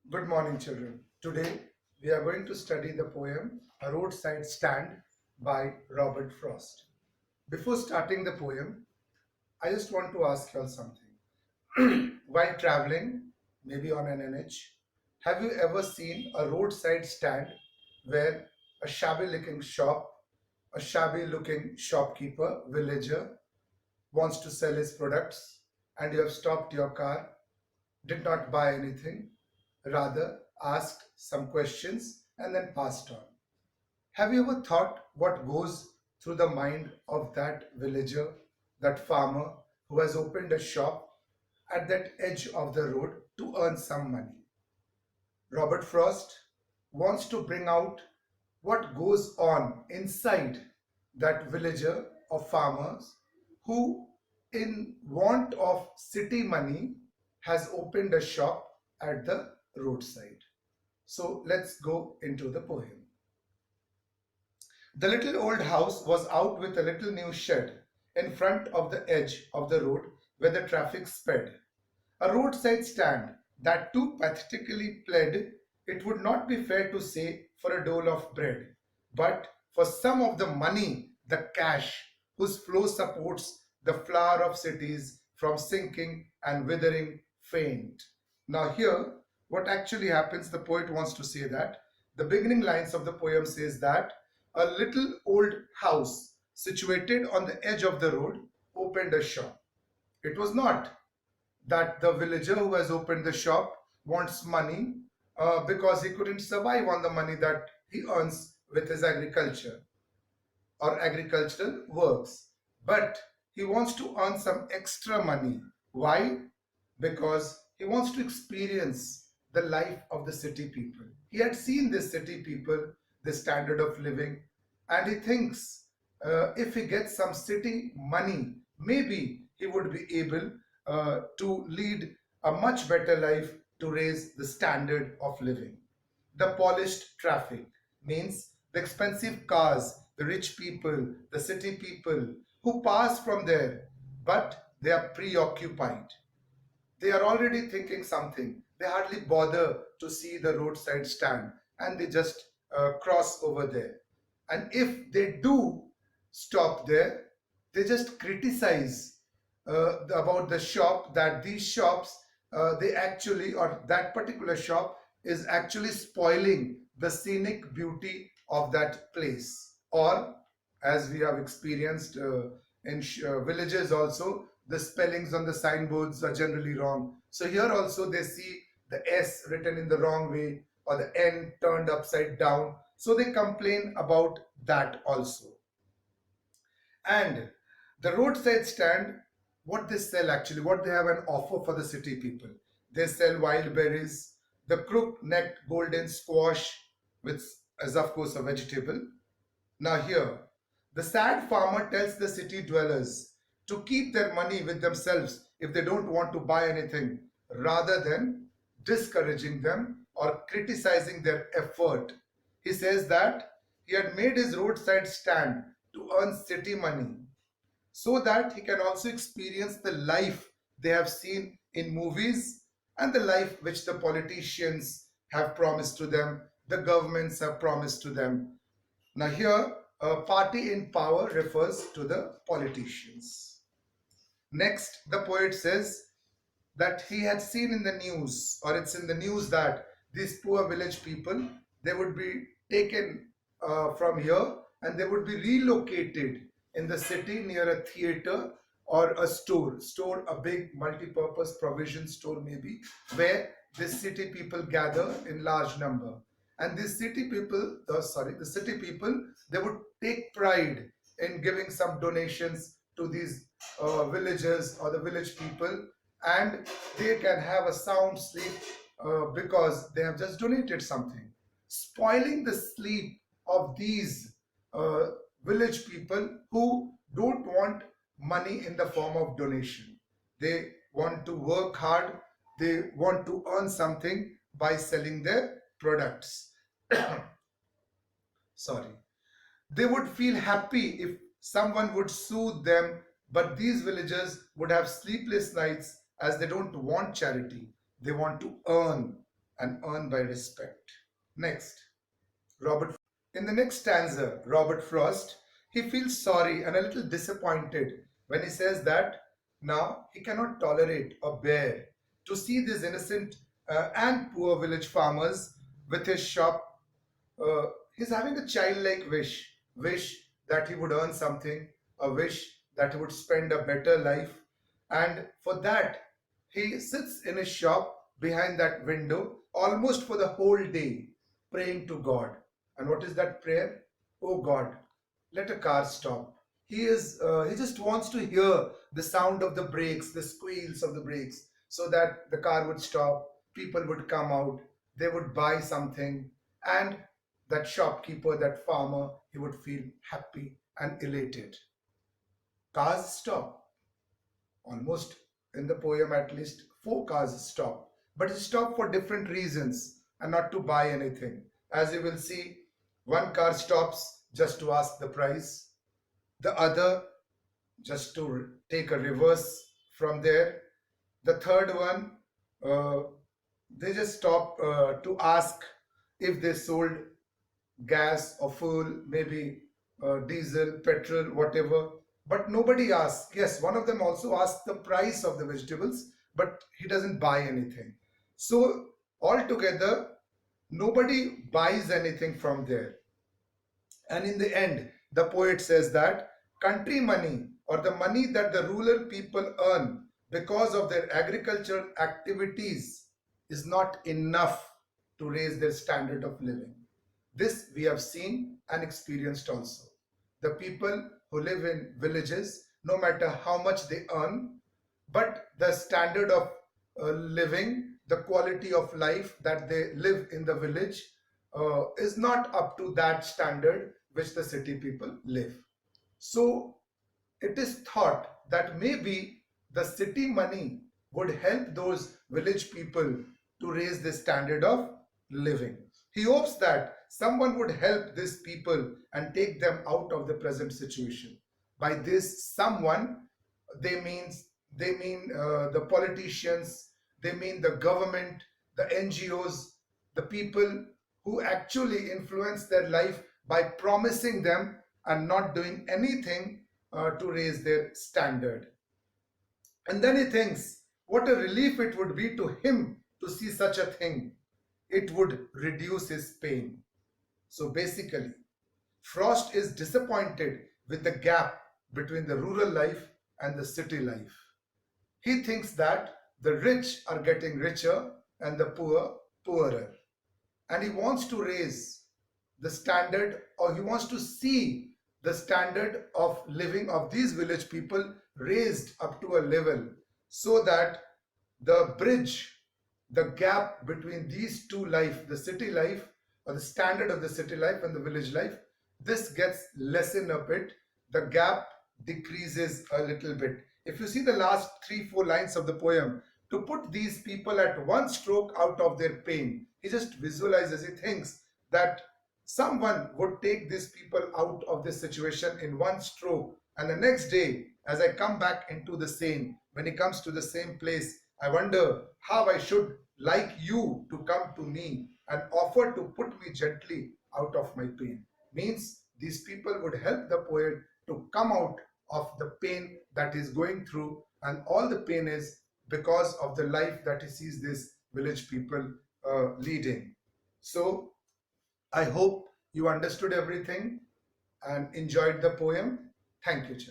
Good morning, children. Today we are going to study the poem A Roadside Stand by Robert Frost. Before starting the poem, I just want to ask you all something. While traveling, maybe on an NH, have you ever seen a roadside stand where a shabby looking shopkeeper, villager, wants to sell his products and you have stopped your car, did not buy anything, rather asked some questions and then passed on. Have you ever thought what goes through the mind of that villager, that farmer who has opened a shop at that edge of the road to earn some money? Robert Frost wants to bring out what goes on inside that villager or farmers who, in want of city money, has opened a shop at the roadside. So let's go into the poem. The little old house was out with a little new shed in front of the edge of the road where the traffic sped. A roadside stand that too pathetically pled it would not be fair to say for a dole of bread, but for some of the money, the cash, whose flow supports the flower of cities from sinking and withering faint. Now here, what actually happens, the poet wants to say that the beginning lines of the poem says that a little old house situated on the edge of the road opened a shop. It was not that the villager who has opened the shop wants money because he couldn't survive on the money that he earns with his agriculture or agricultural works. But he wants to earn some extra money. Why? Because he wants to experience the life of the city people. He had seen this city people, the standard of living, and he thinks if he gets some city money, maybe he would be able to lead a much better life to raise the standard of living. The polished traffic means the expensive cars, the rich people, the city people who pass from there, but they are preoccupied. They are already thinking something. They hardly bother to see the roadside stand and they just cross over there. And if they do stop there, they just criticize about the shop, that these shops, they actually, or that particular shop is actually spoiling the scenic beauty of that place. Or, as we have experienced in villages also, the spellings on the signboards are generally wrong. So here also they see the S written in the wrong way or the N turned upside down. So they complain about that also. And the roadside stand, what they sell actually, what they have an offer for the city people. They sell wild berries, the crook-necked golden squash, which is of course a vegetable. Now here, the sad farmer tells the city dwellers to keep their money with themselves if they don't want to buy anything, rather than discouraging them or criticizing their effort. He says that he had made his roadside stand to earn city money so that he can also experience the life they have seen in movies and the life which the politicians have promised to them, the governments have promised to them. Now, here, a party in power refers to the politicians. Next, the poet says that he had seen in the news, or it's in the news, that these poor village people, they would be taken from here and they would be relocated in the city near a theater or a store, a big multi-purpose provision store maybe, where the city people gather in large number. And these city people, the city people, they would take pride in giving some donations to these villagers or the village people, and they can have a sound sleep because they have just donated something. Spoiling the sleep of these uh, village people who don't want money in the form of donation. They want to work hard, they want to earn something by selling their products. Sorry. They would feel happy if someone would soothe them, but these villagers would have sleepless nights as they don't want charity. They want to earn. and earn by respect. Next, Robert. In the next stanza, Robert Frost, he feels sorry and a little disappointed when he says that now he cannot tolerate or bear to see these innocent and poor village farmers with his shop. He's having a childlike wish that he would earn something, a wish that he would spend a better life, and for that he sits in his shop behind that window almost for the whole day, praying to God. And what is that prayer? Oh God, let a car stop. He just wants to hear the sound of the brakes, the squeals of the brakes, so that the car would stop, people would come out, they would buy something, and that shopkeeper, that farmer, he would feel happy and elated. Cars stop. Almost in the poem, at least four cars stop. But it stop for different reasons and not to buy anything. As you will see, one car stops just to ask the price, the other just to take a reverse from there. The third one, uh, they just stop to ask if they sold gas or fuel, maybe diesel, petrol, whatever. But nobody asks. Yes, one of them also asks the price of the vegetables, but he doesn't buy anything. So altogether, nobody buys anything from there. And in the end, the poet says that country money, or the money that the rural people earn because of their agricultural activities, is not enough to raise their standard of living. This we have seen and experienced also. The people who live in villages, no matter how much they earn, but the standard of living, the quality of life that they live in the village is not up to that standard which the city people live. So it is thought that maybe the city money would help those village people to raise the standard of living. He hopes that someone would help these people and take them out of the present situation. By this someone, they means they mean the politicians, they mean the government, the NGOs, the people who actually influence their life by promising them and not doing anything to raise their standard. And then he thinks, what a relief it would be to him to see such a thing. It would reduce his pain. So basically, Frost is disappointed with the gap between the rural life and the city life. He thinks that the rich are getting richer and the poor poorer. And he wants to raise the standard, or he wants to see the standard of living of these village people raised up to a level so that the bridge, the gap between these two life, the city life or the standard of the city life and the village life, this gets lessened a bit, the gap decreases a little bit. If you see the last 3 4 lines of the poem, to put these people at one stroke out of their pain, he just visualizes, he thinks that someone would take these people out of this situation in one stroke, and the next day as I come back into the same, when he comes to the same place, I wonder how I should like you to come to me and offer to put me gently out of my pain. Means these people would help the poet to come out of the pain that he's going through, and all the pain is because of the life that he sees these village people leading. So I hope you understood everything and enjoyed the poem. Thank you, Chan.